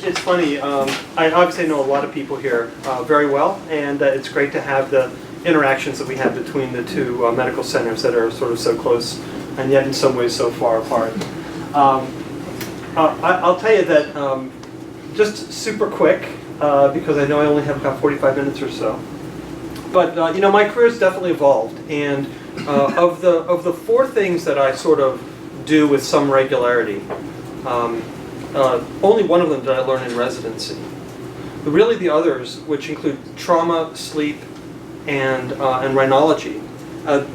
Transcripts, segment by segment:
it's funny. I obviously know a lot of people here very well, and it's great to have the interactions that we have between the two medical centers that are sort of so close, and yet in some ways so far apart. I'll tell you that just super quick, because I know I only have about 45 minutes or so. But you know, my career has definitely evolved, and of the four things that I sort of do with some regularity, only one of them did I learn in residency. But really, the others, which include trauma, sleep, and rhinology,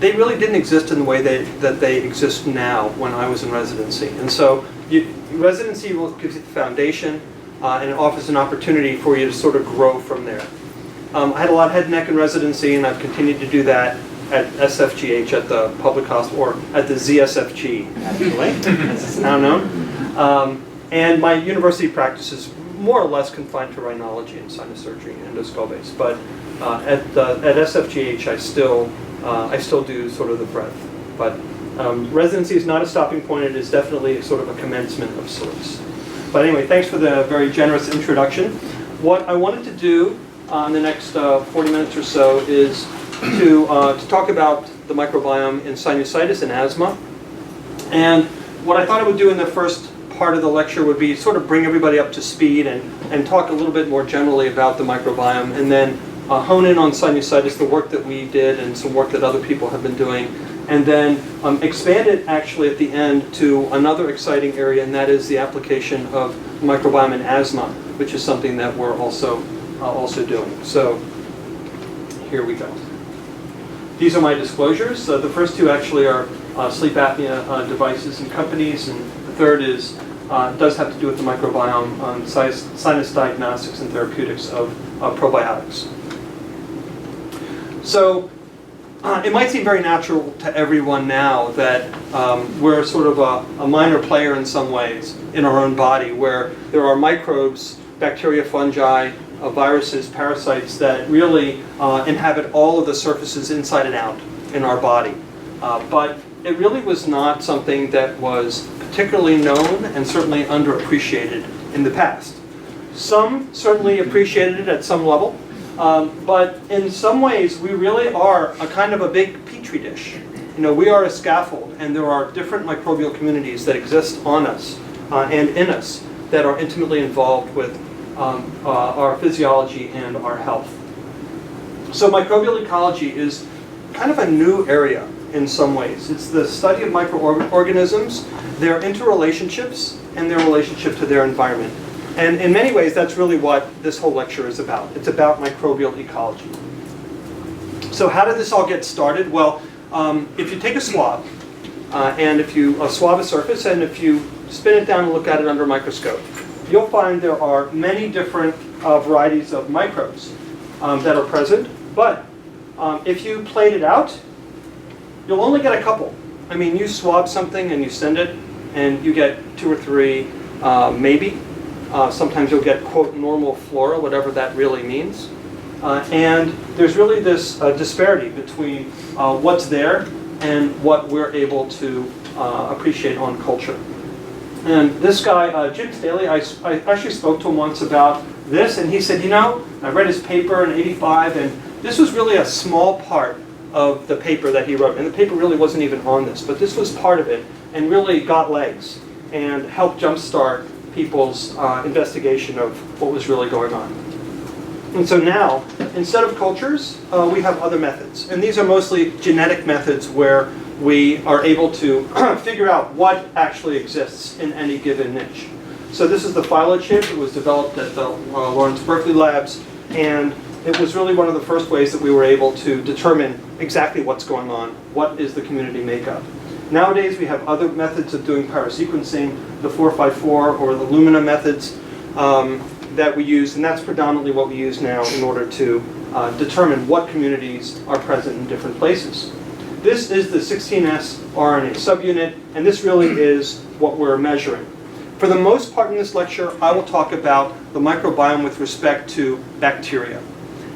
they really didn't exist in the way that they exist now when I was in residency. And so, residency gives you the foundation, and it offers an opportunity for you to sort of grow from there. I had a lot of head and neck in residency, and I've continued to do that at SFGH, at the public hospital, or at the ZSFG, actually, as it's now known. And my university practice is more or less confined to rhinology and sinus surgery and endoscopics. But at SFGH, I still do sort of the breadth. But residency is not a stopping point. It is definitely sort of a commencement of sorts. But anyway, thanks for the very generous introduction. What I wanted to do in the next 40 minutes or so is to talk about the microbiome in sinusitis and asthma. And what I thought I would do in the first part of the lecture would be sort of bring everybody up to speed and talk a little bit more generally about the microbiome, and then hone in on sinusitis, the work that we did and some work that other people have been doing, and then expand it actually at the end to another exciting area, and that is the application of microbiome in asthma, which is something that we're also doing. So here we go. These are my disclosures. The first two actually are sleep apnea devices and companies, and the third is does have to do with the microbiome, sinus diagnostics and therapeutics of probiotics. So it might seem very natural to everyone now that we're sort of a minor player in some ways in our own body, where there are microbes, bacteria, fungi, viruses, parasites that really inhabit all of the surfaces inside and out in our body. But it really was not something that was particularly known and certainly underappreciated in the past. Some certainly appreciated it at some level, but in some ways we really are a kind of a big petri dish. You know, we are a scaffold, and there are different microbial communities that exist on us and in us that are intimately involved with our physiology and our health. So microbial ecology is kind of a new area in some ways. It's the study of microorganisms, their interrelationships, and their relationship to their environment. And in many ways, that's really what this whole lecture is about. It's about microbial ecology. So how did this all get started? Well, if you take a swab, and if you swab a surface, and if you spin it down and look at it under a microscope, you'll find there are many different varieties of microbes that are present. But if you plate it out, you'll only get a couple. I mean, you swab something and you send it, and you get 2 or 3, maybe. Sometimes you'll get, quote, normal flora, whatever that really means. And there's really this disparity between what's there and what we're able to appreciate on culture. And this guy, Jim Staley, I actually spoke to him once about this, and he said, you know, I read his paper in '85, and this was really a small part of the paper that he wrote. And the paper really wasn't even on this, but this was part of it, and really got legs and helped jumpstart people's investigation of what was really going on. And so now, instead of cultures, we have other methods. And these are mostly genetic methods where we are able to figure out what actually exists in any given niche. So this is the phylochip. It was developed at the Lawrence Berkeley Labs, and it was really one of the first ways that we were able to determine exactly what's going on, what is the community makeup. Nowadays we have other methods of doing pyrosequencing, the 454 or the Lumina methods that we use, and that's predominantly what we use now in order to determine what communities are present in different places. This is the 16S RNA subunit, and this really is what we're measuring. For the most part in this lecture, I will talk about the microbiome with respect to bacteria.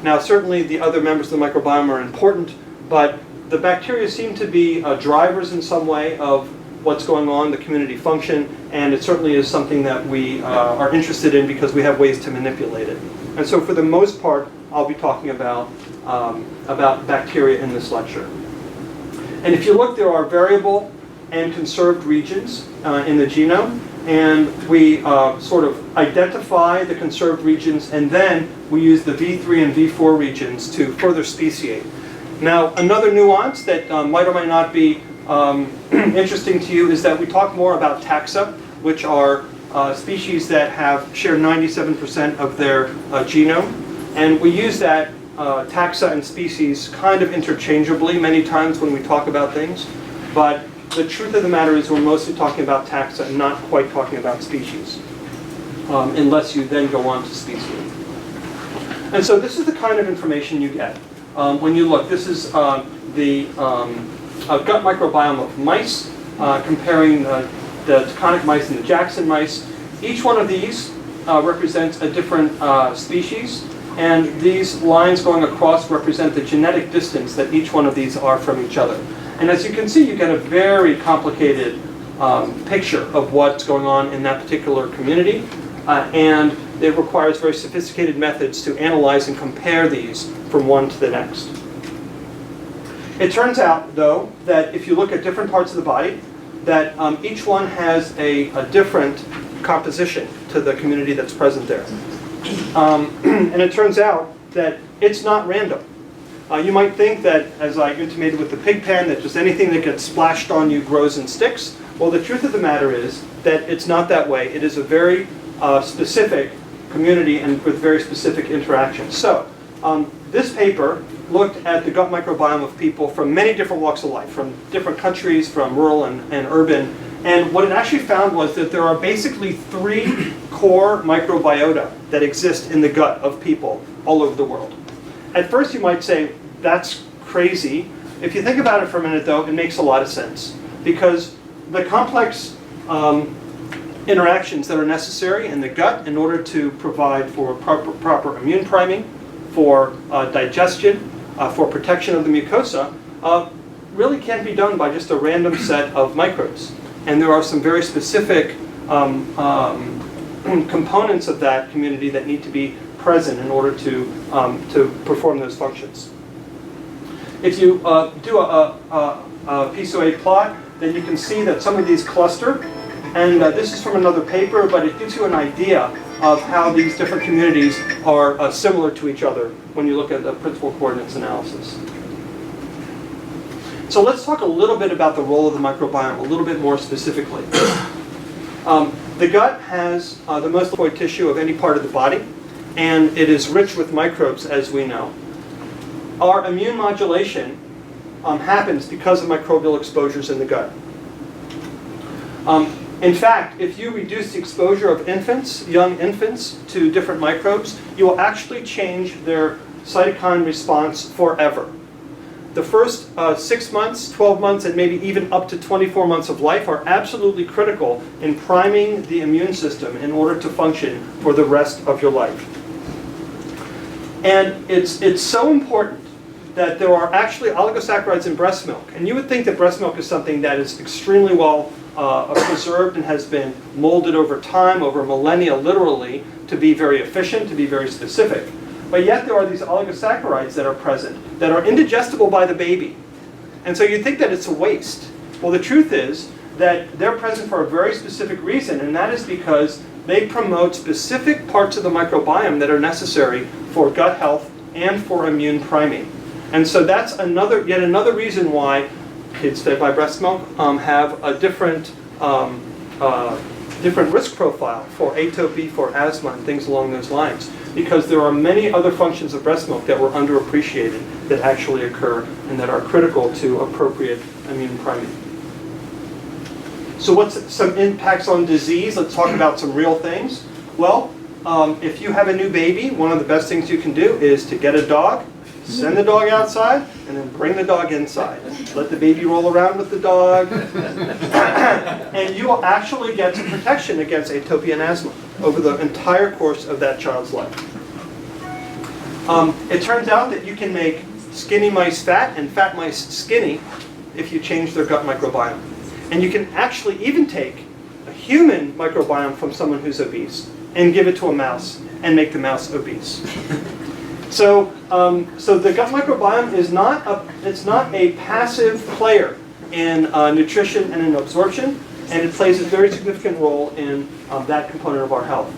Now, certainly the other members of the microbiome are important, but the bacteria seem to be drivers in some way of what's going on, the community function, and it certainly is something that we are interested in because we have ways to manipulate it. And so for the most part, I'll be talking about bacteria in this lecture. And if you look, there are variable and conserved regions in the genome, and we sort of identify the conserved regions, and then we use the V3 and V4 regions to further speciate. Now, another nuance that might or might not be interesting to you is that we talk more about taxa, which are species that share 97% of their genome. And we use that taxa and species kind of interchangeably many times when we talk about things. But the truth of the matter is we're mostly talking about taxa and not quite talking about species, unless you then go on to species. And so this is the kind of information you get when you look. This is the gut microbiome of mice, comparing the Taconic mice and the Jackson mice. Each one of these represents a different species, and these lines going across represent the genetic distance that each one of these are from each other. And as you can see, you get a very complicated picture of what's going on in that particular community, and it requires very sophisticated methods to analyze and compare these from one to the next. It turns out, though, that if you look at different parts of the body, that each one has a different composition to the community that's present there. And it turns out that it's not random. You might think that, as I intimated with the pig pen, that just anything that gets splashed on you grows and sticks. Well, the truth of the matter is that it's not that way. It is a very specific community and with very specific interactions. So, this paper looked at the gut microbiome of people from many different walks of life, from different countries, from rural and urban. And what it actually found was that there are basically 3 core microbiota that exist in the gut of people all over the world. At first you might say, that's crazy. If you think about it for a minute, though, it makes a lot of sense. Because the complex interactions that are necessary in the gut in order to provide for proper immune priming, for digestion, for protection of the mucosa, really can't be done by just a random set of microbes. And there are some very specific components of that community that need to be present in order to perform those functions. If you do a P-so-A plot, then you can see that some of these cluster. And this is from another paper, but it gives you an idea of how these different communities are similar to each other when you look at the principal coordinates analysis. So let's talk a little bit about the role of the microbiome, a little bit more specifically. The gut has the most lipoid tissue of any part of the body, and it is rich with microbes, as we know. Our immune modulation happens because of microbial exposures in the gut. In fact, if you reduce the exposure of infants, young infants, to different microbes, you will actually change their cytokine response forever. The first 6 months, 12 months, and maybe even up to 24 months of life are absolutely critical in priming the immune system in order to function for the rest of your life. And it's so important that there are actually oligosaccharides in breast milk. And you would think that breast milk is something that is extremely well preserved and has been molded over time, over millennia literally, to be very efficient, to be very specific. But yet there are these oligosaccharides that are present that are indigestible by the baby. And so you think that it's a waste. Well, the truth is that they're present for a very specific reason, and that is because they promote specific parts of the microbiome that are necessary for gut health and for immune priming. And so that's yet another reason why kids fed by breast milk have a different risk profile for atopy, for asthma, and things along those lines. Because there are many other functions of breast milk that were underappreciated that actually occur and that are critical to appropriate immune priming. So what's some impacts on disease? Let's talk about some real things. Well, if you have a new baby, one of the best things you can do is to get a dog, send the dog outside, and then bring the dog inside. Let the baby roll around with the dog. And you will actually get some protection against atopy and asthma over the entire course of that child's life. It turns out that you can make skinny mice fat and fat mice skinny if you change their gut microbiome. And you can actually even take a human microbiome from someone who's obese and give it to a mouse and make the mouse obese. So the gut microbiome is not a passive player in nutrition and in absorption, and it plays a very significant role in that component of our health.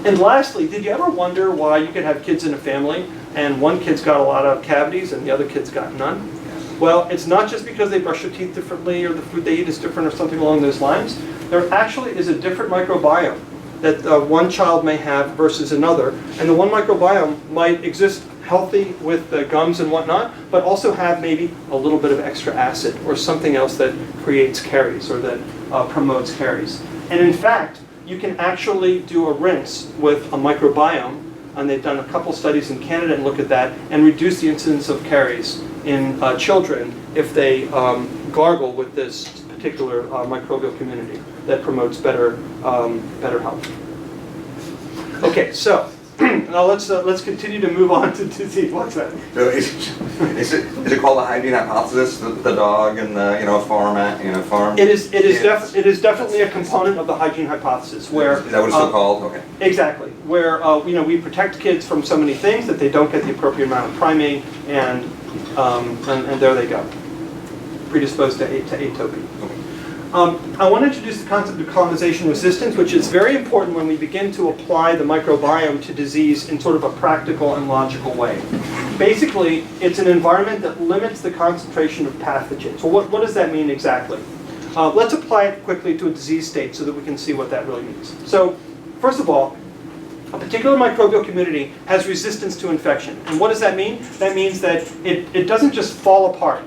And lastly, did you ever wonder why you could have kids in a family and one kid's got a lot of cavities and the other kid's got none? Well, it's not just because they brush their teeth differently or the food they eat is different or something along those lines. There actually is a different microbiome that one child may have versus another. And the one microbiome might exist healthy with the gums and whatnot, but also have maybe a little bit of extra acid or something else that creates caries or that promotes caries. And in fact, you can actually do a rinse with a microbiome, and they've done a couple studies in Canada and look at that, and reduce the incidence of caries in children if they gargle with this particular microbial community that promotes better health. Okay, so now let's continue to move on to disease. What's that? So is it called the hygiene hypothesis? The dog and the farm. It is definitely a component of the hygiene hypothesis. Where is that what it's still called? Okay. Exactly. Where we protect kids from so many things that they don't get the appropriate amount of priming, and there they go, predisposed to atopy. Okay. I want to introduce the concept of colonization resistance, which is very important when we begin to apply the microbiome to disease in sort of a practical and logical way. Basically, it's an environment that limits the concentration of pathogens. Well, what does that mean exactly? Let's apply it quickly to a disease state so that we can see what that really means. So, first of all, a particular microbial community has resistance to infection. And what does that mean? That means that it doesn't just fall apart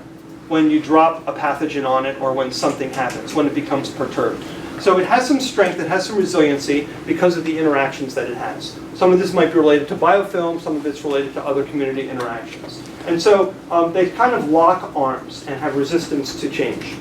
when you drop a pathogen on it or when something happens, when it becomes perturbed. So it has some strength, it has some resiliency because of the interactions that it has. Some of this might be related to biofilm, some of it's related to other community interactions. And so they kind of lock arms and have resistance to change.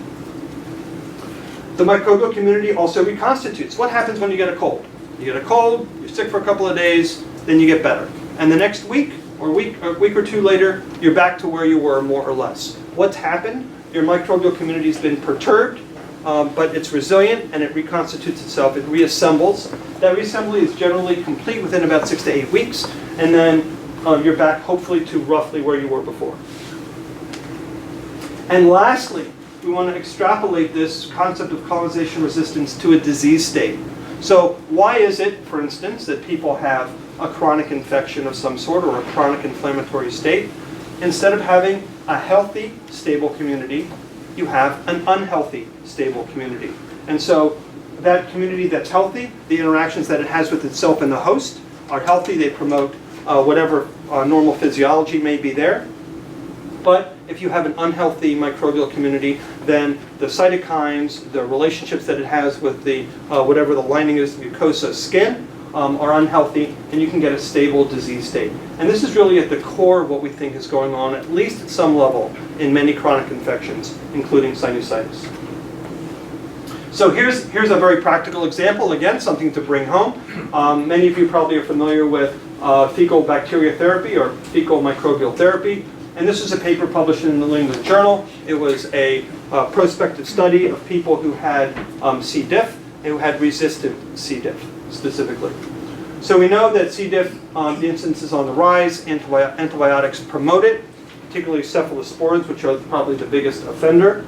The microbial community also reconstitutes. What happens when you get a cold? You get a cold, you're sick for a couple of days, then you get better. And the next week, or a week or two later, you're back to where you were more or less. What's happened? Your microbial community has been perturbed, but it's resilient and it reconstitutes itself. It reassembles. That reassembly is generally complete within about 6 to 8 weeks, and then you're back hopefully to roughly where you were before. And lastly, we want to extrapolate this concept of colonization resistance to a disease state. So why is it, for instance, that people have a chronic infection of some sort or a chronic inflammatory state? Instead of having a healthy, stable community, you have an unhealthy, stable community. And so that community that's healthy, the interactions that it has with itself and the host are healthy. They promote whatever normal physiology may be there. But if you have an unhealthy microbial community, then the cytokines, the relationships that it has with the whatever the lining is, the mucosa skin, are unhealthy, and you can get a stable disease state. And this is really at the core of what we think is going on, at least at some level, in many chronic infections, including sinusitis. So here's a very practical example, again, something to bring home. Many of you probably are familiar with fecal bacteria therapy or fecal microbial therapy. And this is a paper published in the New England Journal. It was a prospective study of people who had C. diff and who had resistant C. diff specifically. So we know that C. diff, the incidence is on the rise. Antibiotics promote it, particularly cephalosporins, which are probably the biggest offender.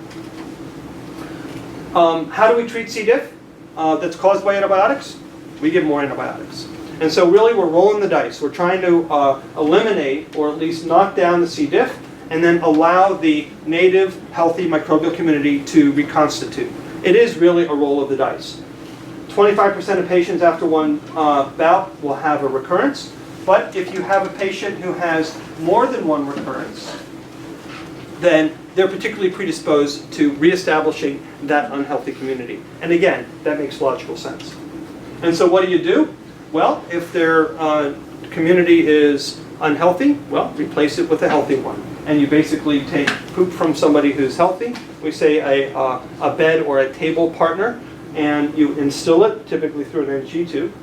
How do we treat C. diff that's caused by antibiotics? We give more antibiotics. And so really we're rolling the dice. We're trying to eliminate or at least knock down the C. diff and then allow the native healthy microbial community to reconstitute. It is really a roll of the dice. 25% of patients after one bout will have a recurrence. But if you have a patient who has more than one recurrence, then they're particularly predisposed to reestablishing that unhealthy community. And again, that makes logical sense. And so what do? Well, if their community is unhealthy, well, replace it with a healthy one. And you basically take poop from somebody who's healthy, we say a bed or a table partner, and you instill it, typically through an NG tube,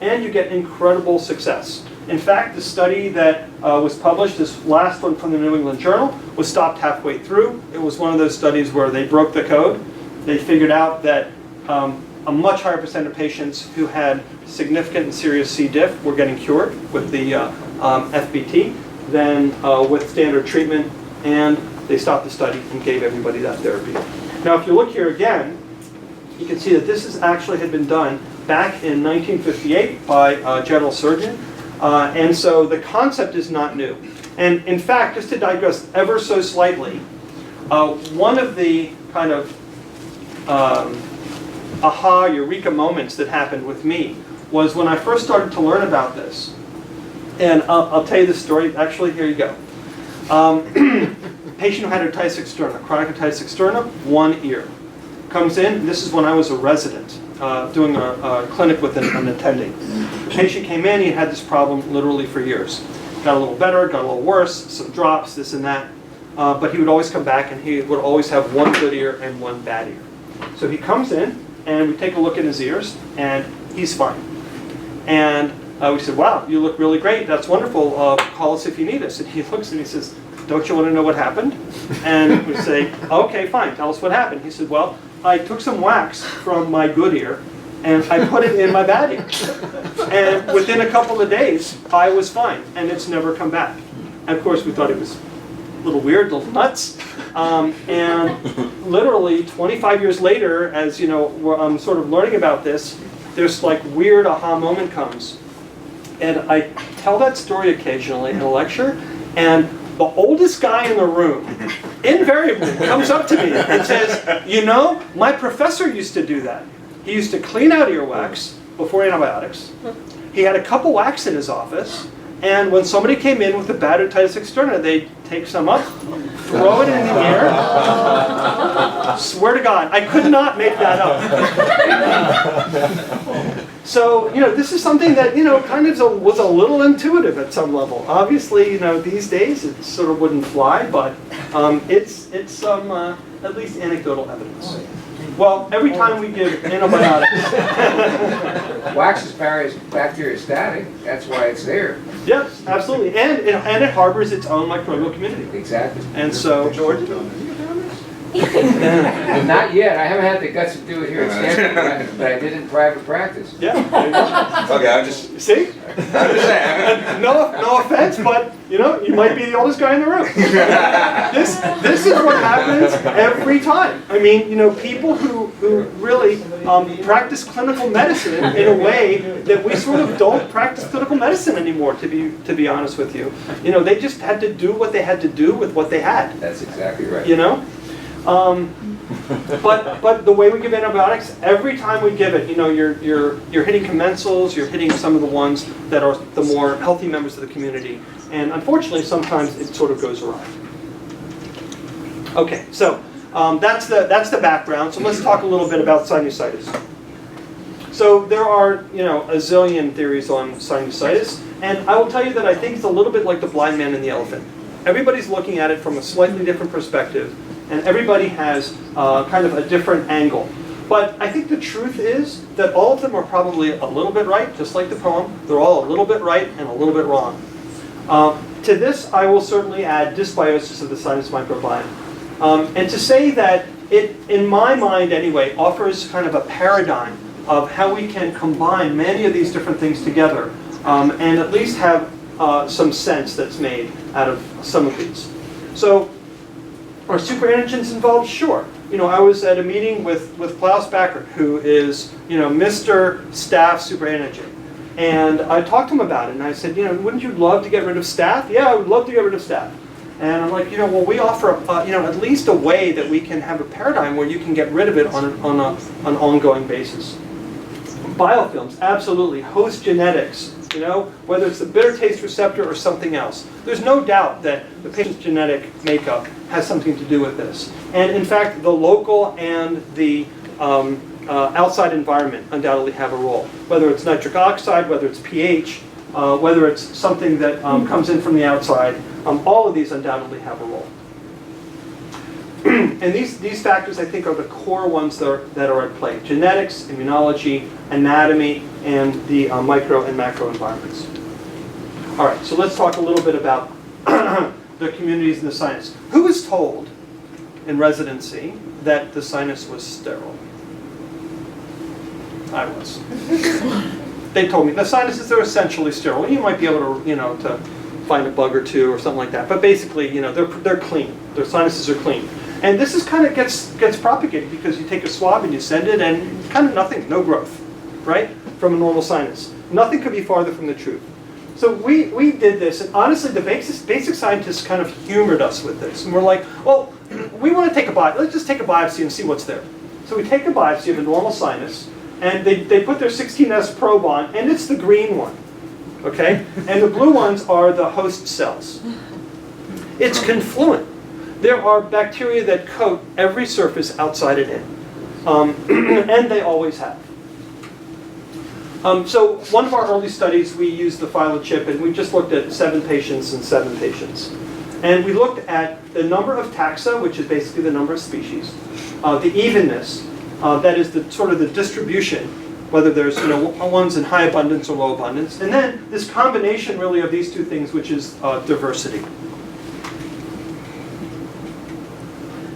and you get incredible success. In fact, the study that was published, this last one from the New England Journal, was stopped halfway through. It was one of those studies where they broke the code. They figured out that a much higher percent of patients who had significant and serious C. diff were getting cured with the FBT than with standard treatment, and they stopped the study and gave everybody that therapy. Now, if you look here again, you can see that this actually had been done back in 1958 by a general surgeon, and so the concept is not new. And in fact, just to digress ever so slightly, one of the kind of aha, eureka moments that happened with me was when I first started to learn about this. And I'll tell you the story. Actually, here you go. Patient who had otitis externa, chronic otitis externa, one ear. Comes in, this is when I was a resident, doing a clinic with an attending. The patient came in, he had this problem literally for years. Got a little better, got a little worse, some drops, this and that. But he would always come back and he would always have one good ear and one bad ear. So he comes in and we take a look at his ears and he's fine. And we said, wow, you look really great, that's wonderful, call us if you need us. And he looks and he says, don't you want to know what happened? And we say, okay, fine, tell us what happened. He said, well, I took some wax from my good ear and I put it in my bad ear. And within a couple of days, I was fine, and it's never come back. And of course, we thought it was a little weird, a little nuts. And literally 25 years later, as you know, I'm sort of learning about this, there's like weird aha moment comes. And I tell that story occasionally in a lecture, and the oldest guy in the room invariably comes up to me and says, you know, my professor used to do that. He used to clean out earwax before antibiotics. He had a cup of wax in his office, and when somebody came in with a bad otitis externa, they'd take some up, throw it in the air. Swear to God, I could not make that up. So, you know, this is something that, you know, kind of was a little intuitive at some level. Obviously, you know, these days it sort of wouldn't fly, but it's some at least anecdotal evidence. Well, every time we give antibiotics... Wax is bacteriostatic, that's why it's there. Yes, absolutely. And it harbors its own microbial community. Exactly. And so... George? Not yet. I haven't had the guts to do it here at Stanford, but I did in private practice. Yeah, there you go. Okay, I'm just See? saying. No offense, but you know, you might be the oldest guy in the room. This is what happens every time. I mean, you know, people who really practice clinical medicine in a way that we sort of don't practice clinical medicine anymore, to be honest with you. You know, they just had to do what they had to do with what they had. That's exactly right. You know? But the way we give antibiotics, every time we give it, you know, you're hitting commensals, you're hitting some of the ones that are the more healthy members of the community, and unfortunately, sometimes it sort of goes awry. Okay, so that's the background. So let's talk a little bit about sinusitis. So there are, you know, a zillion theories on sinusitis, and I will tell you that I think it's a little bit like the blind man and the elephant. Everybody's looking at it from a slightly different perspective. And everybody has kind of a different angle. But I think the truth is that all of them are probably a little bit right, just like the poem. They're all a little bit right and a little bit wrong. To this, I will certainly add dysbiosis of the sinus microbiome. And to say that it, in my mind anyway, offers kind of a paradigm of how we can combine many of these different things together and at least have some sense that's made out of some of these. So, are superantigens involved? Sure. You know, I was at a meeting with Klaus Backer, who is, you know, Mr. Staph superantigen. And I talked to him about it, and I said, you know, wouldn't you love to get rid of staph? Yeah, I would love to get rid of staph. And I'm like, you know, well, we offer, you know, at least a way that we can have a paradigm where you can get rid of it on an ongoing basis. Biofilms, absolutely. Host genetics. You know, whether it's the bitter taste receptor or something else. There's no doubt that the patient's genetic makeup has something to do with this. And in fact, the local and the outside environment undoubtedly have a role. Whether it's nitric oxide, whether it's pH, whether it's something that comes in from the outside, all of these undoubtedly have a role. And these factors, I think, are the core ones that are at play. Genetics, immunology, anatomy, and the micro and macro environments. All right, so let's talk a little bit about the communities in the sinus. Who was told in residency that the sinus was sterile? I was. They told me the sinuses, they're essentially sterile. You might be able to, to find a bug or two or something like that, but basically, they're clean. Their sinuses are clean. And this is kind of gets propagated because you take a swab and you send it, and kind of nothing, no growth, right, from a normal sinus. Nothing could be farther from the truth. So we did this, and honestly, the basic scientists kind of humored us with this, and we're like, well, we want to take a biopsy. Let's just take a biopsy and see what's there. So we take a biopsy of a normal sinus, and they put their 16S probe on, and it's the green one, okay? And the blue ones are the host cells. It's confluent. There are bacteria that coat every surface outside and in, and they always have. So one of our early studies, we used the phylochip, and we just looked at 7 patients and 7 patients. And we looked at the number of taxa, which is basically the number of species, the evenness, that is the sort of the distribution, whether there's ones in high abundance or low abundance, and then this combination really of these two things, which is diversity.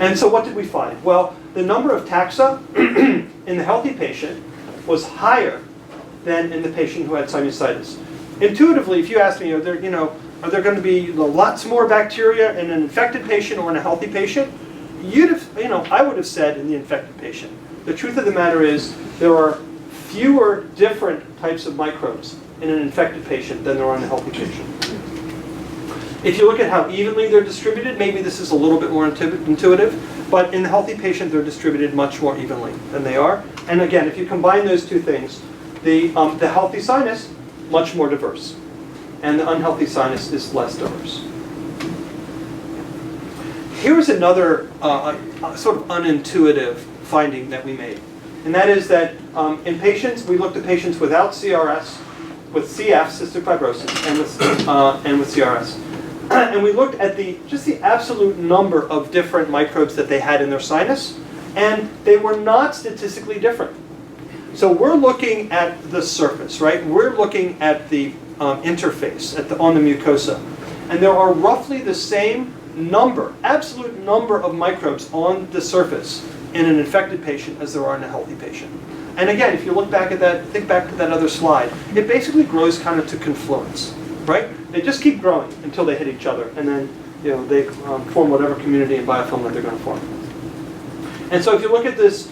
And so what did we find? Well, the number of taxa in the healthy patient was higher than in the patient who had sinusitis. Intuitively, if you ask me, are there going to be lots more bacteria in an infected patient or in a healthy patient? I would have said in the infected patient. The truth of the matter is there are fewer different types of microbes in an infected patient than there are in a healthy patient. If you look at how evenly they're distributed, maybe this is a little bit more intuitive, but in the healthy patient, they're distributed much more evenly than they are. And again, if you combine those two things, the healthy sinus, much more diverse, and the unhealthy sinus is less diverse. Here's another sort of unintuitive finding that we made, and that is that in patients, we looked at patients without CRS, with CF, cystic fibrosis, and with CRS. And we looked at just the absolute number of different microbes that they had in their sinus, and they were not statistically different. So we're looking at the surface, right? We're looking at the interface on the mucosa. And there are roughly the same absolute number of microbes on the surface in an infected patient as there are in a healthy patient. And again, if you look back at that, think back to that other slide, it basically grows kind of to confluence, right? They just keep growing until they hit each other, and then they form whatever community and biofilm that they're going to form. And so if you look at this,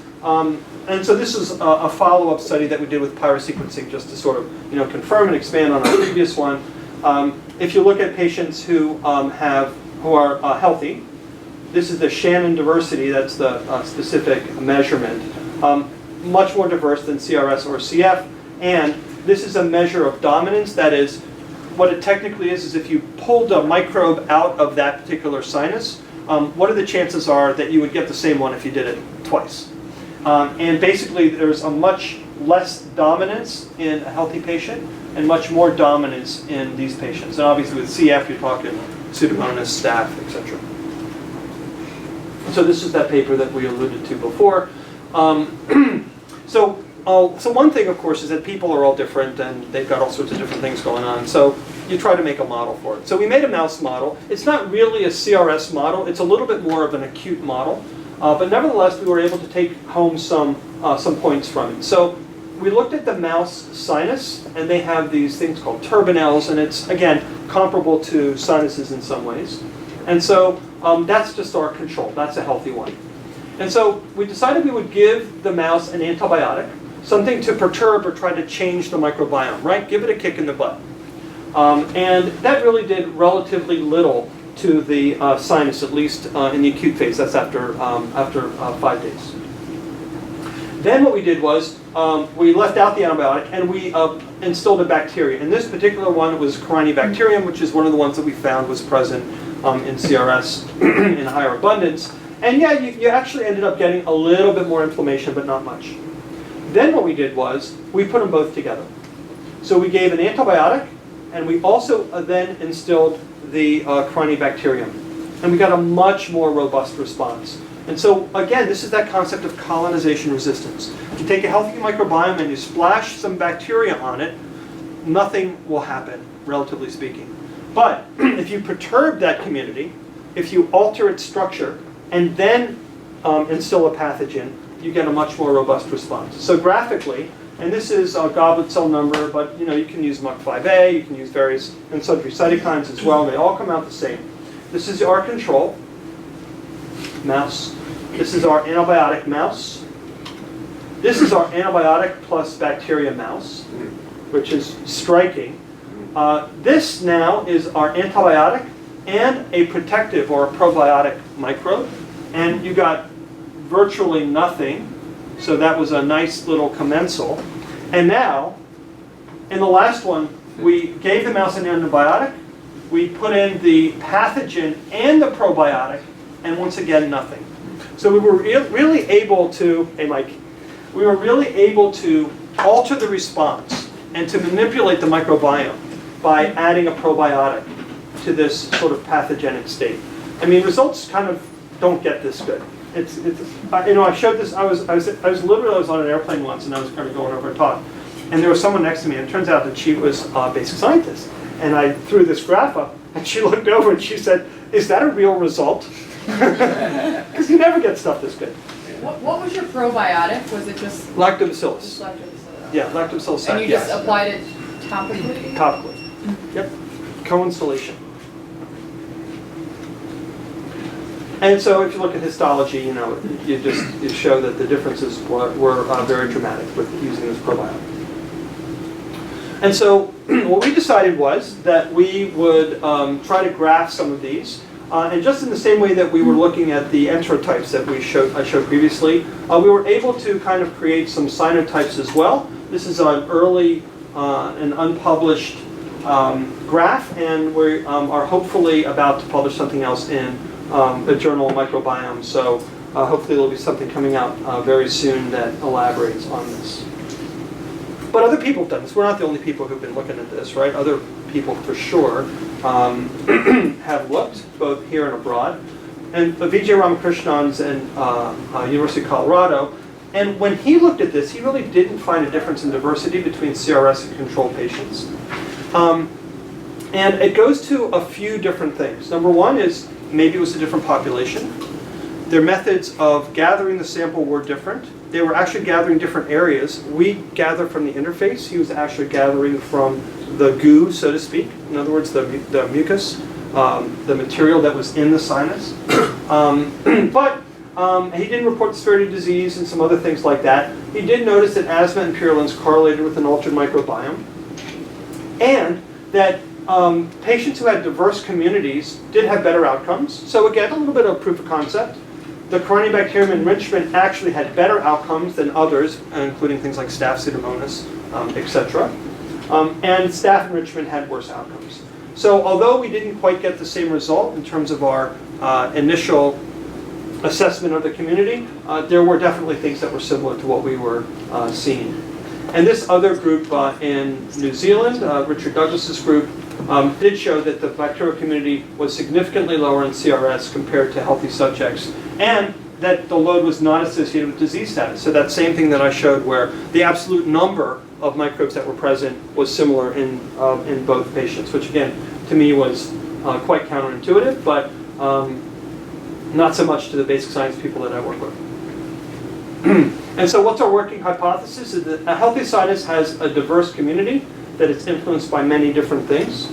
and so this is a follow-up study that we did with pyrosequencing, just to sort of confirm and expand on our previous one. If you look at patients who are healthy, this is the Shannon diversity. That's the specific measurement. Much more diverse than CRS or CF, and this is a measure of dominance. That is, what it technically is if you pulled a microbe out of that particular sinus, what are the chances are that you would get the same one if you did it twice? And basically, there's a much less dominance in a healthy patient and much more dominance in these patients. And obviously with CF, you're talking Pseudomonas, staph, etc. So this is that paper that we alluded to before. So one thing, of course, is that people are all different and they've got all sorts of different things going on. So you try to make a model for it. So we made a mouse model. It's not really a CRS model. It's a little bit more of an acute model. But nevertheless, we were able to take home some points from it. So we looked at the mouse sinus, and they have these things called turbinelles, and it's, again, comparable to sinuses in some ways. And so that's just our control. That's a healthy one. And so we decided we would give the mouse an antibiotic, something to perturb or try to change the microbiome, right? Give it a kick in the butt. And that really did relatively little to the sinus, at least in the acute phase. That's after 5 days. Then what we did was we left out the antibiotic and we instilled a bacteria. And this particular one was Corynebacterium, which is one of the ones that we found was present in CRS in higher abundance. And yeah, you actually ended up getting a little bit more inflammation, but not much. Then what we did was we put them both together. So we gave an antibiotic, and we also then instilled the Corynebacterium. And we got a much more robust response. And so, again, this is that concept of colonization resistance. You take a healthy microbiome and you splash some bacteria on it, nothing will happen, relatively speaking. But if you perturb that community, if you alter its structure, and then instill a pathogen, you get a much more robust response. So graphically, and this is a goblet cell number, but you can use MUC5A, you can use various and sundry cytokines as well. They all come out the same. This is our control mouse. This is our antibiotic mouse. This is our antibiotic plus bacteria mouse, which is striking. This now is our antibiotic and a protective or a probiotic microbe, and you got virtually nothing. So that was a nice little commensal. And now, in the last one, we gave the mouse an antibiotic, we put in the pathogen and the probiotic, and once again, nothing. So we were really able to, hey Mike, we were really able to alter the response and to manipulate the microbiome by adding a probiotic to this sort of pathogenic state. I mean, results kind of don't get this good. I showed this. I was on an airplane once, and I was kind of going over a talk, and there was someone next to me, and it turns out that she was a basic scientist. And I threw this graph up, and she looked over and she said, "Is that a real result?" Because you never get stuff this good. What was your probiotic? Was it just Lactobacillus. lactobacillus? Yeah, lactobacillus. And you just yes. applied it topically? Topically. Yep. Co-installation. And so if you look at histology, you show that the differences were very dramatic with using this probiotic. And so what we decided was that we would try to graph some of these. And just in the same way that we were looking at the enterotypes that I showed previously, we were able to kind of create some sinotypes as well. This is an early and unpublished graph, and we are hopefully about to publish something else in the journal Microbiome. So hopefully there'll be something coming out very soon that elaborates on this. But other people have done this. We're not the only people who've been looking at this, right? Other people for sure have looked, both here and abroad. And Vijay Ramakrishnan's in University of Colorado. And when he looked at this, he really didn't find a difference in diversity between CRS and control patients. And it goes to a few different things. Number one is maybe it was a different population. Their methods of gathering the sample were different. They were actually gathering different areas. We gather from the interface. He was actually gathering from the goo, so to speak. In other words, the mucus, the material that was in the sinus. But he didn't report severity of disease and some other things like that. He did notice that asthma and purulence correlated with an altered microbiome. And that patients who had diverse communities did have better outcomes. So again, a little bit of proof of concept. The Corynebacterium enrichment actually had better outcomes than others, including things like Staph pseudomonas, etc. And Staph enrichment had worse outcomes. So although we didn't quite get the same result in terms of our initial assessment of the community, there were definitely things that were similar to what we were seeing. And this other group in New Zealand, Richard Douglas's group, did show that the bacterial community was significantly lower in CRS compared to healthy subjects, and that the load was not associated with disease status. So that same thing that I showed where the absolute number of microbes that were present was similar in both patients, which again, to me was quite counterintuitive, but not so much to the basic science people that I work with. And so what's our working hypothesis is that a healthy sinus has a diverse community, that it's influenced by many different things,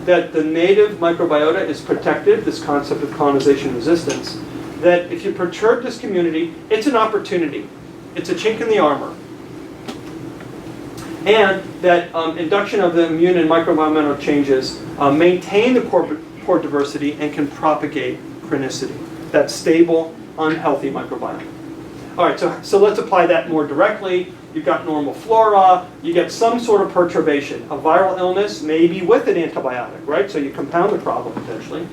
that the native microbiota is protective, this concept of colonization resistance, that if you perturb this community, it's an opportunity. It's a chink in the armor. And that induction of the immune and microenvironmental changes maintain the core diversity and can propagate chronicity, that stable, unhealthy microbiome. All right, so let's apply that more directly. You've got normal flora, you get some sort of perturbation. A viral illness, maybe with an antibiotic, right? So you compound the problem potentially.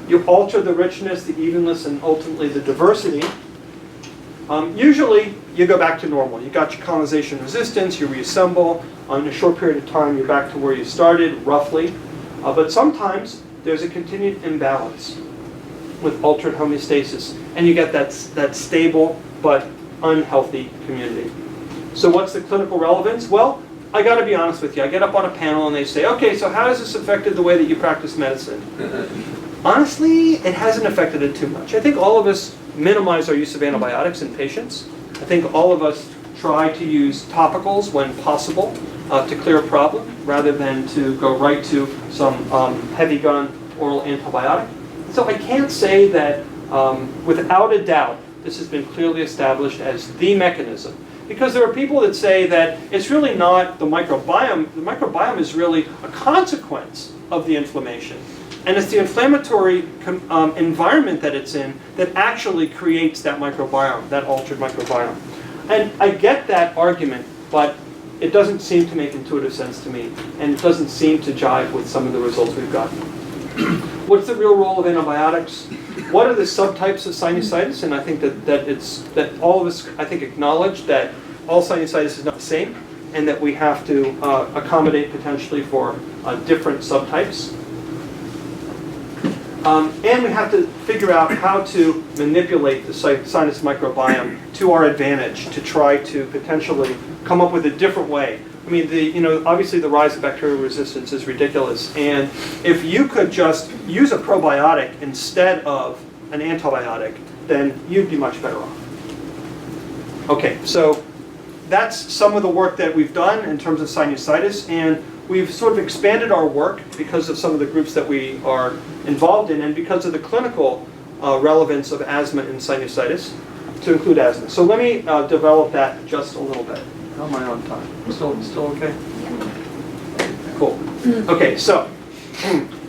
You alter the richness, the evenness, and ultimately the diversity. Usually, you go back to normal. You got your colonization resistance, you reassemble. In a short period of time, you're back to where you started, roughly. But sometimes, there's a continued imbalance with altered homeostasis. And you get that stable but unhealthy community. So what's the clinical relevance? Well, I got to be honest with you. I get up on a panel and they say, okay, so how has this affected the way that you practice medicine? Honestly, it hasn't affected it too much. I think all of us minimize our use of antibiotics in patients. I think all of us try to use topicals when possible to clear a problem rather than to go right to some heavy gun oral antibiotic. So I can't say that without a doubt this has been clearly established as the mechanism. Because there are people that say that it's really not the microbiome. The microbiome is really a consequence of the inflammation. And it's the inflammatory environment that it's in that actually creates that microbiome, that altered microbiome. And I get that argument, but it doesn't seem to make intuitive sense to me. And it doesn't seem to jive with some of the results we've gotten. What's the real role of antibiotics? What are the subtypes of sinusitis? And I think that all of us, I think, acknowledge that all sinusitis is not the same, and that we have to accommodate potentially for different subtypes. And we have to figure out how to manipulate the sinus microbiome to our advantage to try to potentially come up with a different way. I mean, obviously the rise of bacterial resistance is ridiculous, and if you could just use a probiotic instead of an antibiotic, then you'd be much better off. Okay, so that's some of the work that we've done in terms of sinusitis, and we've sort of expanded our work because of some of the groups that we are involved in, and because of the clinical relevance of asthma and sinusitis to include asthma. So let me develop that just a little bit. How am I on time? Still okay? Cool. Okay, so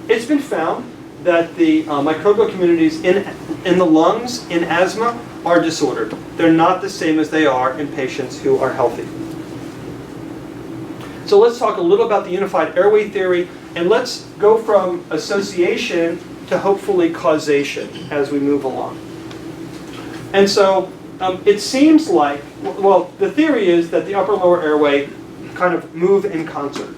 it's been found that the microbial communities in the lungs in asthma are disordered. They're not the same as they are in patients who are healthy. So let's talk a little about the unified airway theory, and let's go from association to hopefully causation as we move along. And so it seems like, well, the theory is that the upper and lower airway kind of move in concert.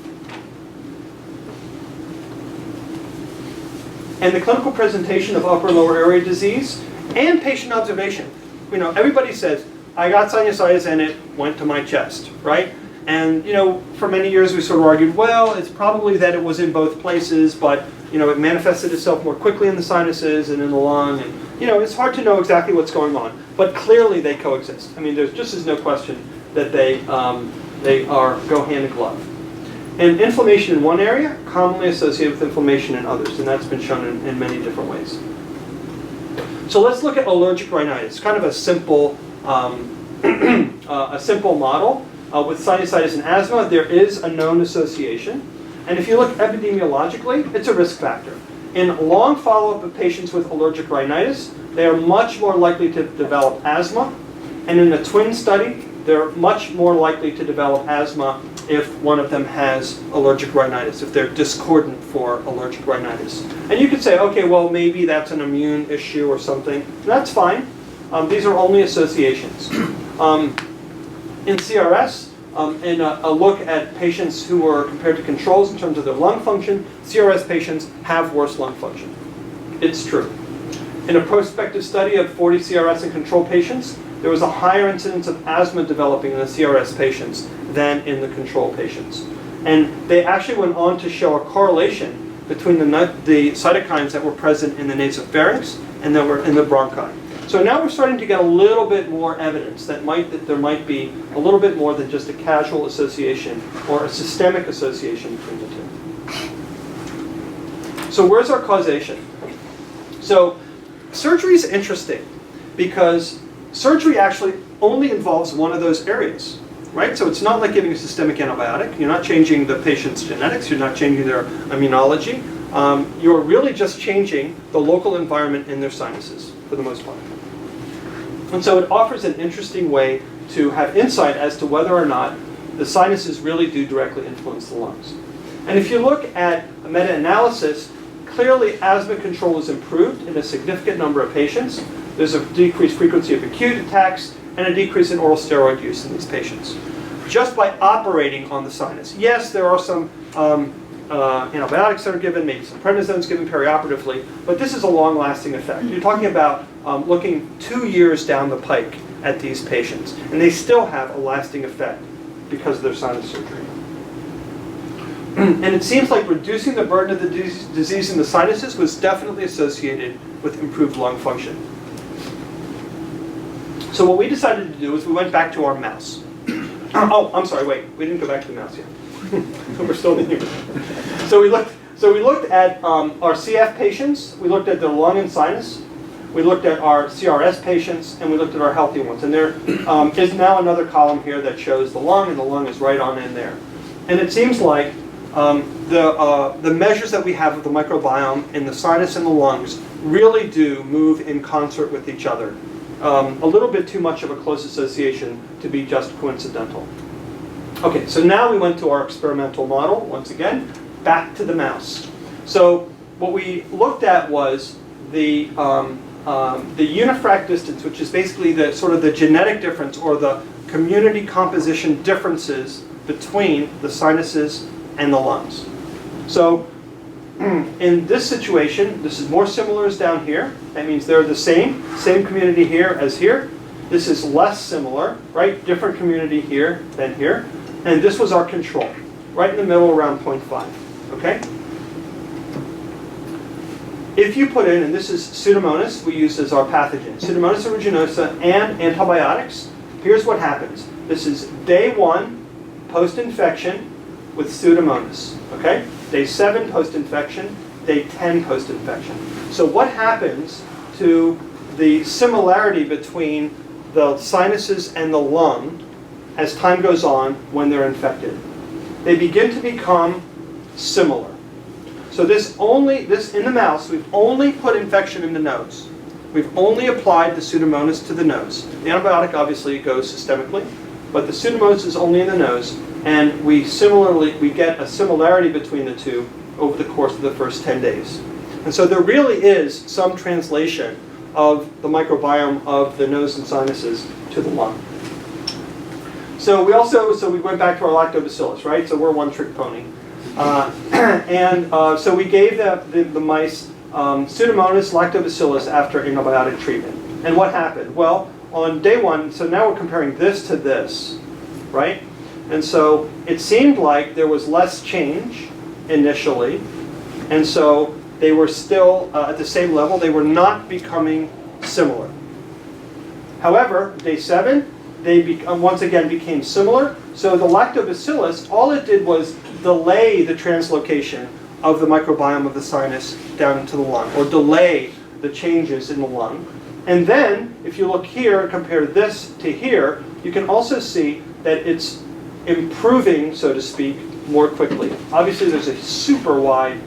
And the clinical presentation of upper and lower airway disease and patient observation. Everybody says, I got sinusitis and it went to my chest, right? And, for many years we sort of argued, well, it's probably that it was in both places, but, it manifested itself more quickly in the sinuses and in the lung. And, it's hard to know exactly what's going on. But clearly they coexist. I mean, there's just is no question that they go hand in glove. And inflammation in one area commonly associated with inflammation in others. And that's been shown in many different ways. So let's look at allergic rhinitis. Kind of a simple model. With sinusitis and asthma, there is a known association. And if you look epidemiologically, it's a risk factor. In long follow-up of patients with allergic rhinitis, they are much more likely to develop asthma. And in a twin study, they're much more likely to develop asthma if one of them has allergic rhinitis, if they're discordant for allergic rhinitis. And you could say, okay, well, maybe that's an immune issue or something. That's fine. These are only associations. In CRS, in a look at patients who were compared to controls in terms of their lung function, CRS patients have worse lung function. It's true. In a prospective study of 40 CRS and control patients, there was a higher incidence of asthma developing in the CRS patients than in the control patients. And they actually went on to show a correlation between the cytokines that were present in the nasopharynx and that were in the bronchi. So now we're starting to get a little bit more evidence that there might be a little bit more than just a casual association or a systemic association between the two. So where's our causation? So surgery is interesting because surgery actually only involves one of those areas, right? So it's not like giving a systemic antibiotic. You're not changing the patient's genetics. You're not changing their immunology. You're really just changing the local environment in their sinuses for the most part. And so it offers an interesting way to have insight as to whether or not the sinuses really do directly influence the lungs. And if you look at a meta-analysis, clearly asthma control is improved in a significant number of patients. There's a decreased frequency of acute attacks and a decrease in oral steroid use in these patients, just by operating on the sinus. Yes, there are some antibiotics that are given, maybe some prednisones given perioperatively, but this is a long-lasting effect. You're talking about looking 2 years down the pike at these patients, and they still have a lasting effect because of their sinus surgery. And it seems like reducing the burden of the disease in the sinuses was definitely associated with improved lung function. So what we decided to do is we went back to our mouse. Oh, I'm sorry, wait, we didn't go back to the mouse yet. We're still in here. So we looked at our CF patients, we looked at their lung and sinus, we looked at our CRS patients, and we looked at our healthy ones. And there is now another column here that shows the lung, and the lung is right on in there. And it seems like the measures that we have of the microbiome in the sinus and the lungs really do move in concert with each other. A little bit too much of a close association to be just coincidental. Okay, so now we went to our experimental model, once again, back to the mouse. So what we looked at was the unifrac distance, which is basically the sort of the genetic difference or the community composition differences between the sinuses and the lungs. So in this situation, this is more similar as down here. That means they're the same community here as here. This is less similar, right? Different community here than here. And this was our control, right in the middle around 0.5, okay? If you put in, and this is Pseudomonas we use as our pathogen, Pseudomonas aeruginosa and antibiotics, here's what happens. This is day 1 post-infection with Pseudomonas, okay? Day 7 post-infection, day 10 post-infection. So what happens to the similarity between the sinuses and the lung as time goes on when they're infected? They begin to become similar. So this in the mouse, we've only put infection in the nose. We've only applied the Pseudomonas to the nose. The antibiotic obviously goes systemically, but the Pseudomonas is only in the nose, and we get a similarity between the two over the course of the first 10 days. And so there really is some translation of the microbiome of the nose and sinuses to the lung. So we went back to our lactobacillus, right? So we're one-trick pony. So we gave the mice Pseudomonas lactobacillus after antibiotic treatment. And what happened? Well, on day 1, so now we're comparing this to this, right? And so it seemed like there was less change initially. And so they were still at the same level. They were not becoming similar. However, day 7, they once again became similar. So the lactobacillus, all it did was delay the translocation of the microbiome of the sinus down into the lung, or delay the changes in the lung. And then, if you look here and compare this to here, you can also see that it's improving, so to speak, more quickly. Obviously, there's a super wide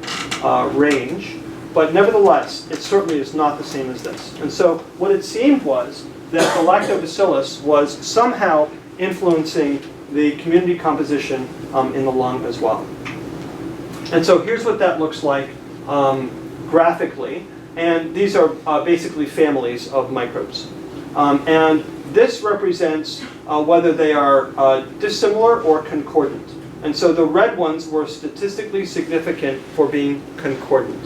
range, but nevertheless, it certainly is not the same as this. And so what it seemed was that the lactobacillus was somehow influencing the community composition in the lung as well. And so here's what that looks like graphically. And these are basically families of microbes. And this represents whether they are dissimilar or concordant. And so the red ones were statistically significant for being concordant.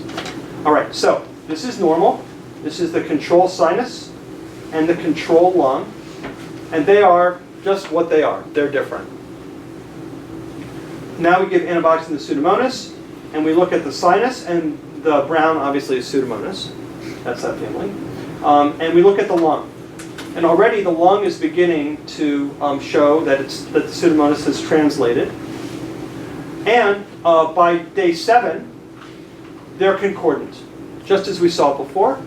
All right, so this is normal. This is the control sinus and the control lung. And they are just what they are. They're different. Now we give antibiotics in the Pseudomonas, and we look at the sinus, and the brown obviously is Pseudomonas. That's that family. And we look at the lung. And already the lung is beginning to show that the Pseudomonas has translated. And by day 7, they're concordant, just as we saw before.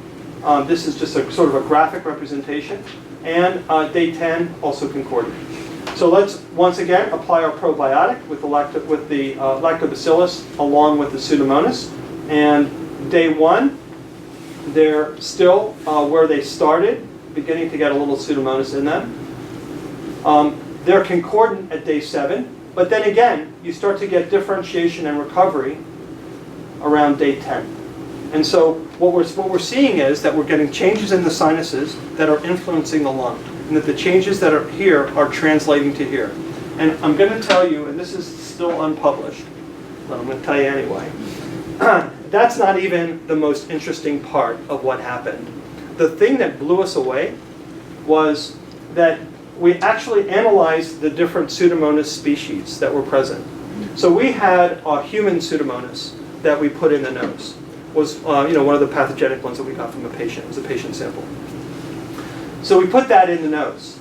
This is just a sort of a graphic representation. And day 10, also concordant. So let's once again apply our probiotic with the lactobacillus along with the Pseudomonas. And day 1, they're still where they started, beginning to get a little Pseudomonas in them. They're concordant at day 7, but then again, you start to get differentiation and recovery around day 10. And so what we're seeing is that we're getting changes in the sinuses that are influencing the lung, and that the changes that are here are translating to here. And I'm going to tell you, and this is still unpublished, but I'm going to tell you anyway, that's not even the most interesting part of what happened. The thing that blew us away was that we actually analyzed the different Pseudomonas species that were present. So we had a human Pseudomonas that we put in the nose. Was one of the pathogenic ones that we got from a patient. It was a patient sample. So we put that in the nose.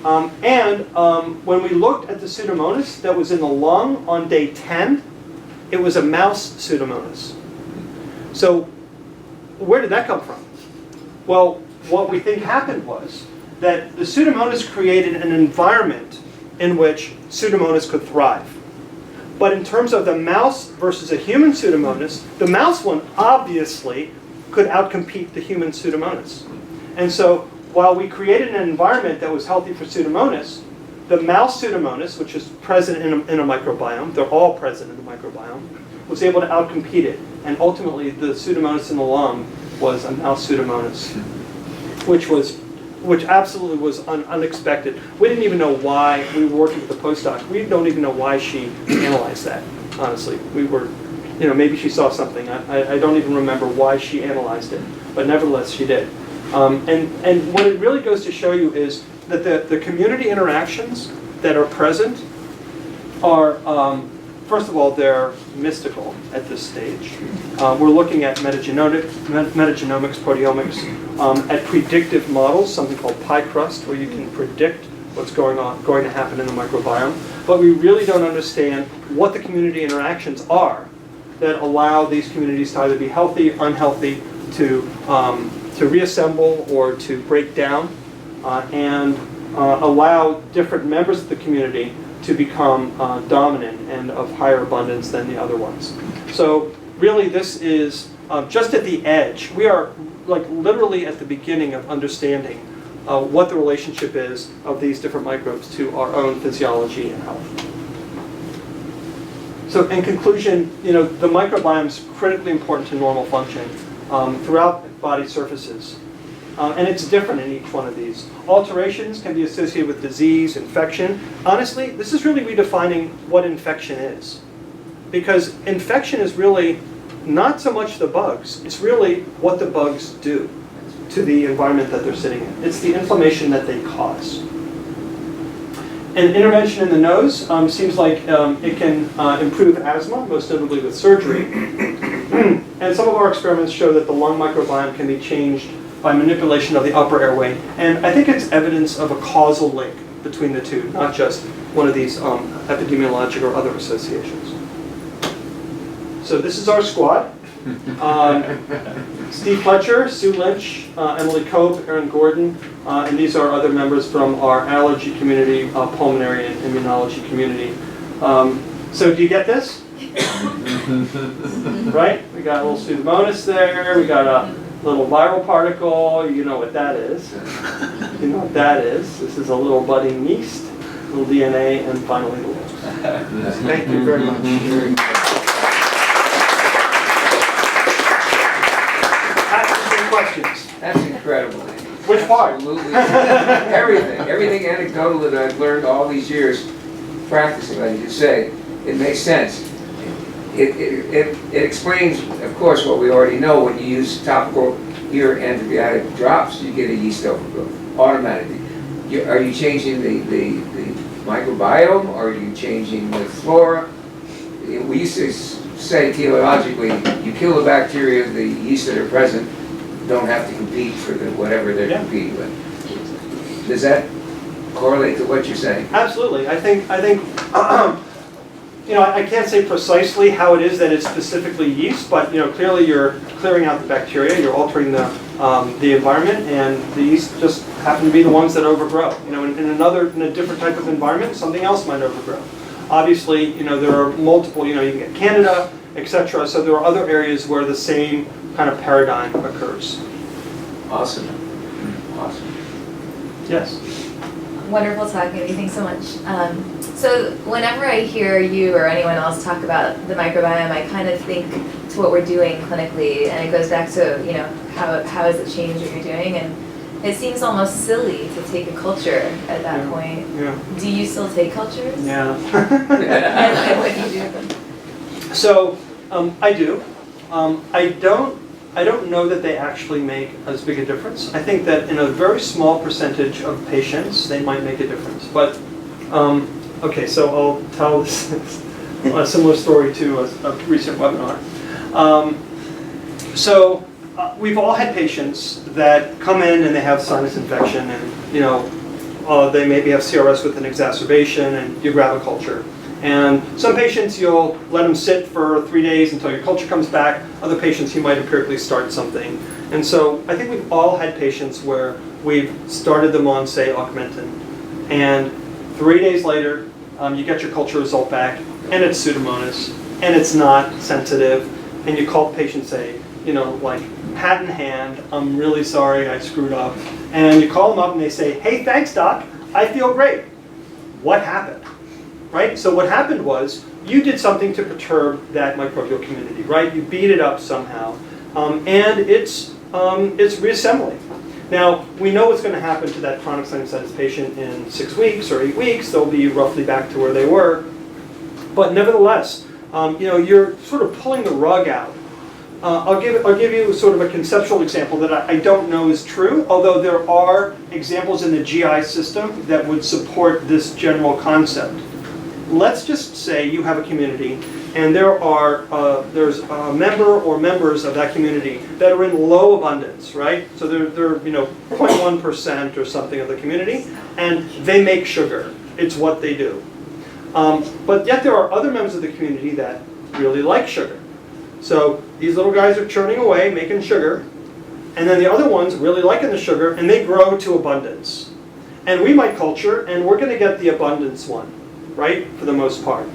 When we looked at the Pseudomonas that was in the lung on day 10, it was a mouse Pseudomonas. So where did that come from? Well, what we think happened was that the Pseudomonas created an environment in which Pseudomonas could thrive. But in terms of the mouse versus a human Pseudomonas, the mouse one obviously could outcompete the human Pseudomonas. And so while we created an environment that was healthy for Pseudomonas, the mouse Pseudomonas, which is present in a microbiome, they're all present in the microbiome, was able to outcompete it. And ultimately, the Pseudomonas in the lung was a mouse Pseudomonas, which absolutely was unexpected. We didn't even know why. We were working with the postdoc. We don't even know why she analyzed that, honestly. We were, maybe she saw something. I don't even remember why she analyzed it, but nevertheless, she did. And what it really goes to show you is that the community interactions that are present are, first of all, they're mystical at this stage. We're looking at metagenomics, proteomics, at predictive models, something called pie crust, where you can predict what's going to happen in the microbiome. But we really don't understand what the community interactions are that allow these communities to either be healthy, unhealthy, to reassemble or to break down, and allow different members of the community to become dominant and of higher abundance than the other ones. So really this is just at the edge. We are literally at the beginning of understanding what the relationship is of these different microbes to our own physiology and health. So in conclusion, the microbiome is critically important to normal function throughout body surfaces. And it's different in each one of these. Alterations can be associated with disease, infection. Honestly, this is really redefining what infection is. Because infection is really not so much the bugs, it's really what the bugs do to the environment that they're sitting in. It's the inflammation that they cause. An intervention in the nose seems like it can improve asthma, most notably with surgery. And some of our experiments show that the lung microbiome can be changed by manipulation of the upper airway. And I think it's evidence of a causal link between the two, not just one of these epidemiologic or other associations. So this is our squad. Steve Fletcher, Sue Lynch, Emily Cope, Aaron Gordon, and these are other members from our allergy community, pulmonary and immunology community. So do you get this? Right? We got a little Pseudomonas there, we got a little viral particle, you know what that is. You know what that is. This is a little budding yeast, little DNA, and finally the lips. Thank you very much. Questions? That's incredible. Which part? Absolutely. Everything anecdotal that I've learned all these years practicing, like you say, it makes sense. It explains, of course, what we already know. When you use topical ear antibiotic drops, you get a yeast overgrowth automatically. Are you changing the microbiome? Or are you changing the flora? We used to say teleologically, you kill the bacteria, the yeast that are present don't have to compete for whatever they're competing with. Does that correlate to what you're saying? Absolutely. I think I can't say precisely how it is that it's specifically yeast, but clearly you're clearing out the bacteria, you're altering the environment, and the yeast just happen to be the ones that overgrow. In a different type of environment, something else might overgrow. Obviously, there are multiple. You can get Candida, etc. So there are other areas where the same kind of paradigm occurs. Awesome. Awesome. Yes. Wonderful talk, Amy. Thanks so much. So whenever I hear you or anyone else talk about the microbiome, I kind of think to what we're doing clinically, and it goes back to how has it changed what you're doing, and it seems almost silly to take a culture at that point. Yeah. Do you still take cultures? Yeah. And what do you do with them? So I do. I don't know that they actually make as big a difference. I think that in a very small percentage of patients, they might make a difference. But okay, so I'll tell this. a similar story to a recent webinar. We've all had patients that come in and they have sinus infection, and they maybe have CRS with an exacerbation, and you grab a culture. And some patients you'll let them sit for 3 days until your culture comes back. Other patients you might empirically start something. And so I think we've all had patients where we've started them on, say, Augmentin, and 3 days later you get your culture result back, and it's Pseudomonas, and it's not sensitive, and you call the patient, say, like hat in hand, I'm really sorry I screwed up, and you call them up and they say, hey, thanks doc, I feel great. What happened? Right? So what happened was you did something to perturb that microbial community, right? You beat it up somehow, and it's reassembling. Now, we know what's going to happen to that chronic sinusitis patient in 6 weeks or 8 weeks. They'll be roughly back to where they were. But nevertheless, you're sort of pulling the rug out. I'll give you sort of a conceptual example that I don't know is true, although there are examples in the GI system that would support this general concept. Let's just say you have a community, and there's a member or members of that community that are in low abundance, right? So they're 0.1% or something of the community, and they make sugar. It's what they do. But yet there are other members of the community that really like sugar. So these little guys are churning away, making sugar, and then the other ones really liking the sugar, and they grow to abundance. And we might culture, and we're going to get the abundance one, right, for the most part.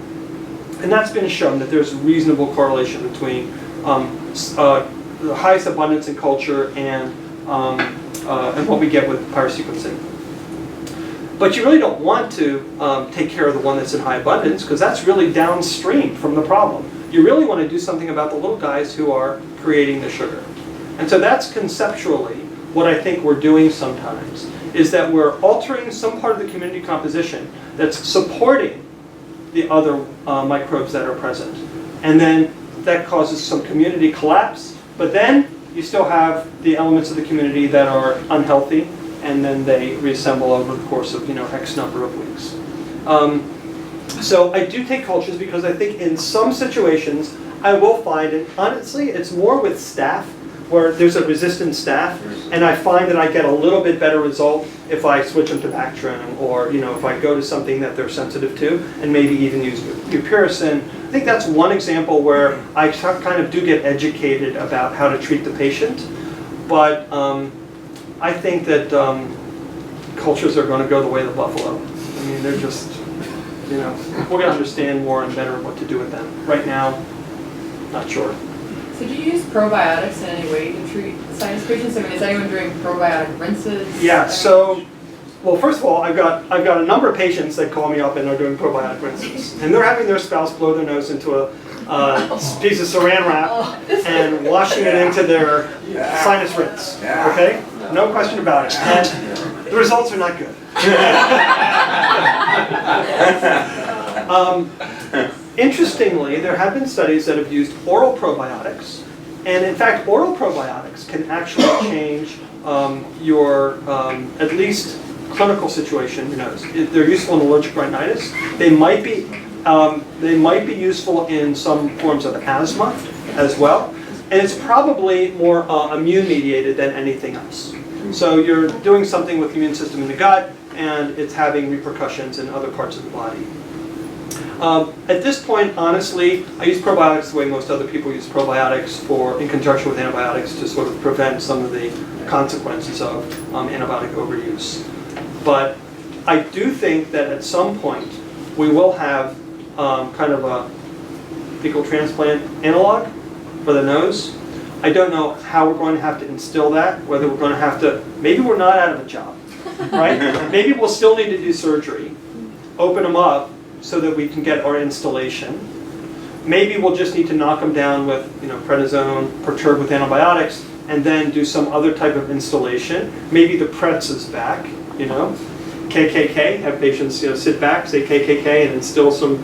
And that's been shown that there's reasonable correlation between the highest abundance in culture and what we get with pyrosequencing. But you really don't want to take care of the one that's in high abundance, because that's really downstream from the problem. You really want to do something about the little guys who are creating the sugar. And so that's conceptually what I think we're doing sometimes, is that we're altering some part of the community composition that's supporting the other microbes that are present. And then that causes some community collapse, but then you still have the elements of the community that are unhealthy, and then they reassemble over the course of X number of weeks. So I do take cultures because I think in some situations I will find, and honestly it's more with staph, where there's a resistant staph, and I find that I get a little bit better result if I switch them to Bactrim, or if I go to something that they're sensitive to, and maybe even use Mupirocin. I think that's one example where I kind of do get educated about how to treat the patient, but I think that cultures are going to go the way of the buffalo. I mean, they're just, we're going to understand more and better what to do with them. Right now, not sure. So do you use probiotics in any way to treat sinus patients? I mean, is anyone doing probiotic rinses? Yeah, well, first of all, I've got a number of patients that call me up and are doing probiotic rinses. And they're having their spouse blow their nose into a piece of saran wrap and washing it into their sinus rinse, okay? No question about it. And the results are not good. Interestingly, there have been studies that have used oral probiotics, and in fact, oral probiotics can actually change your, at least clinical situation, They're useful in allergic rhinitis. They might be useful in some forms of asthma as well, and it's probably more immune mediated than anything else. So you're doing something with the immune system in the gut, and it's having repercussions in other parts of the body. At this point, honestly, I use probiotics the way most other people use probiotics, in conjunction with antibiotics, to sort of prevent some of the consequences of antibiotic overuse. But I do think that at some point we will have kind of a fecal transplant analog for the nose. I don't know how we're going to have to instill that, whether we're going to have to, maybe we're not out of a job, right? Maybe we'll still need to do surgery, open them up so that we can get our installation. Maybe we'll just need to knock them down with prednisone, perturb with antibiotics, and then do some other type of installation. Maybe the Pretz is back, KKK, have patients sit back, say KKK, and instill some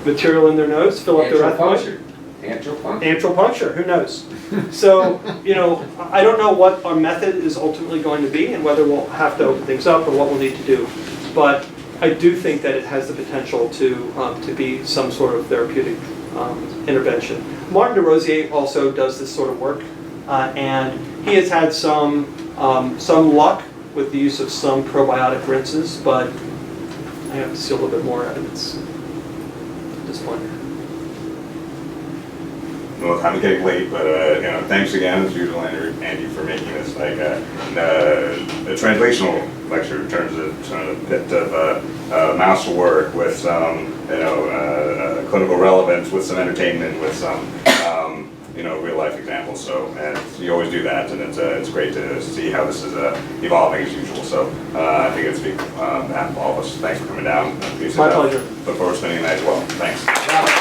material in their nose, fill up their ethmoid. Antral puncture, who knows? So, I don't know what our method is ultimately going to be and whether we'll have to open things up or what we'll need to do. But I do think that it has the potential to be some sort of therapeutic intervention. Martin DeRosier also does this sort of work, and he has had some luck with the use of some probiotic rinses, but I have to see a little bit more evidence at this point. Well, time's getting late, but thanks again as usual, Andy, for making this like a translational lecture in terms of a bit of mouse work with some clinical relevance, with some entertainment, with some real life examples. So and you always do that, and it's great to see how this is evolving as usual. So I think it's behalf of all of us. Thanks for coming down. My pleasure. Look forward to spending the night as well. Thanks.